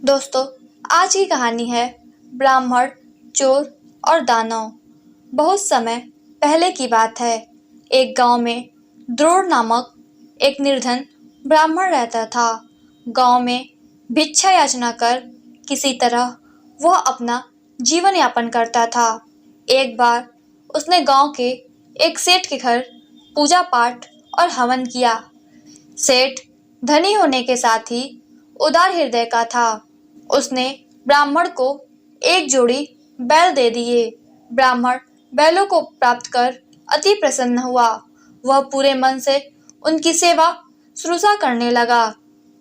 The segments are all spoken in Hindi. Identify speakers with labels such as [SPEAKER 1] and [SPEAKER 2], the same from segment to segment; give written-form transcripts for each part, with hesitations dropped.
[SPEAKER 1] दोस्तों, आज की कहानी है ब्राह्मण, चोर और दानव। बहुत समय पहले की बात है। एक गांव में द्रोण नामक एक निर्धन ब्राह्मण रहता था। गांव में भिक्षा याचना कर किसी तरह वह अपना जीवन यापन करता था। एक बार उसने गांव के एक सेठ के घर पूजा पाठ और हवन किया। सेठ धनी होने के साथ ही उदार हृदय का था। उसने ब्राह्मण को एक जोड़ी बैल दे दिए। ब्राह्मण बैलों को प्राप्त कर अति प्रसन्न हुआ। वह पूरे मन से उनकी सेवा शुश्रूषा करने लगा।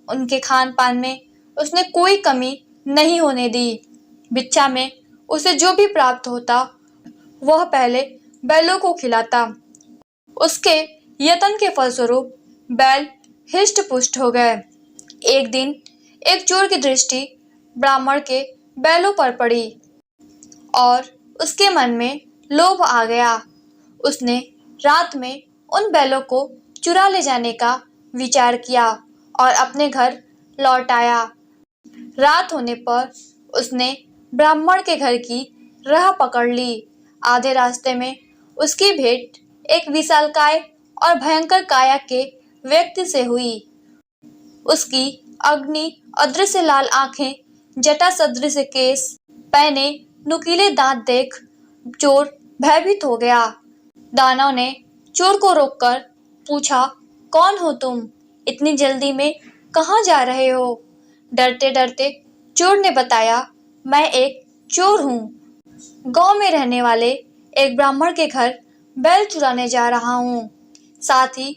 [SPEAKER 1] उनके खान पान में उसने कोई कमी नहीं होने दी। भिक्षा में उसे जो भी प्राप्त होता वह पहले बैलों को खिलाता। उसके यत्न के फलस्वरूप बैल हिष्ट पुष्ट हो गए। एक दिन एक चोर की दृष्टि ब्राह्मण के बैलों पर पड़ी और उसके मन में लोभ आ गया। उसने रात में उन बैलों को चुरा ले जाने का विचार किया और अपने घर लौट आया। रात होने पर उसने ब्राह्मण के घर की राह पकड़ ली। आधे रास्ते में उसकी भेंट एक विशालकाय और भयंकर काया के व्यक्ति से हुई। उसकी अग्नि अदृश्य लाल आंखें, जटा सदृश केस, पहने नुकीले दांत देख चोर भयभीत हो गया। दानव ने चोर को रोककर पूछा, कौन हो तुम? इतनी जल्दी में कहाँ जा रहे हो? डरते डरते चोर ने बताया, मैं एक चोर हूँ। गांव में रहने वाले एक ब्राह्मण के घर बैल चुराने जा रहा हूँ। साथ ही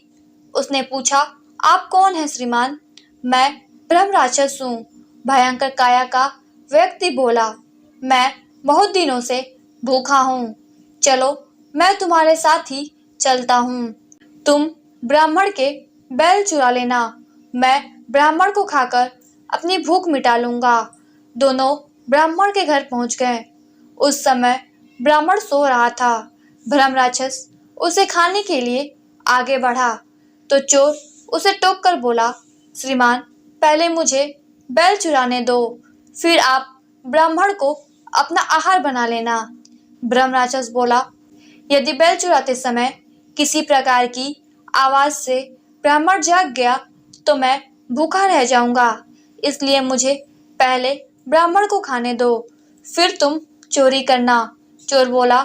[SPEAKER 1] उसने पूछा, आप कौन हैं श्रीमान? मैं ब्रह्म राक्षस हूँ। भयंकर काया का व्यक्ति बोला, मैं बहुत दिनों से भूखा हूँ। चलो मैं तुम्हारे साथ ही चलता हूँ। तुम ब्राह्मण के बैल चुरा लेना, मैं ब्राह्मण को खाकर अपनी भूख मिटा लूंगा। दोनों ब्राह्मण के घर पहुंच गए। उस समय ब्राह्मण सो रहा था। ब्रह्म राक्षस उसे खाने के लिए आगे बढ़ा तो चोर उसे टोक कर बोला, श्रीमान, पहले मुझे बैल चुराने दो, फिर आप ब्राह्मण को अपना आहार बना लेना। ब्रह्म राक्षस बोला, यदि बैल चुराते समय किसी प्रकार की आवाज से ब्राह्मण जाग गया तो मैं भूखा रह जाऊंगा, इसलिए मुझे पहले ब्राह्मण को खाने दो, फिर तुम चोरी करना। चोर बोला,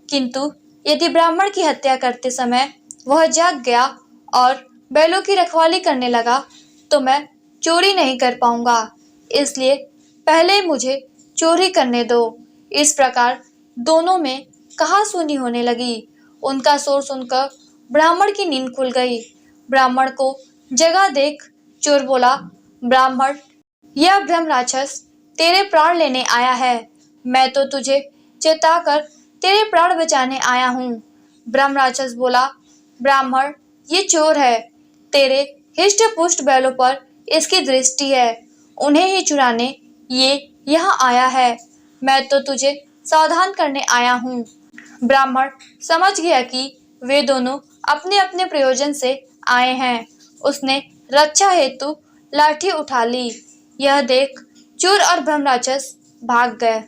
[SPEAKER 1] किंतु यदि ब्राह्मण की हत्या करते समय वह जाग गया और बैलों की रखवाली करने लगा तो मैं चोरी नहीं कर पाऊंगा, इसलिए पहले मुझे चोरी करने दो। इस प्रकार दोनों में कहासुनी होने लगी। उनका शोर सुनकर ब्राह्मण की नींद खुल गई। ब्राह्मण को जगा देख चोर बोला, ब्राह्मण, यह ब्रह्म राक्षस तेरे प्राण लेने आया है। मैं तो तुझे चेताकर तेरे प्राण बचाने आया हूँ। ब्रह्म राक्षस बोला, ब्राह्मण, ये चोर है। तेरे हिष्ट पुष्ट बैलों पर इसकी दृष्टि है, उन्हें ही चुराने ये यहाँ आया है। मैं तो तुझे सावधान करने आया हूँ। ब्राह्मण समझ गया कि वे दोनों अपने अपने प्रयोजन से आए हैं। उसने रक्षा हेतु लाठी उठा ली। यह देख चोर और ब्रह्म राक्षस भाग गए।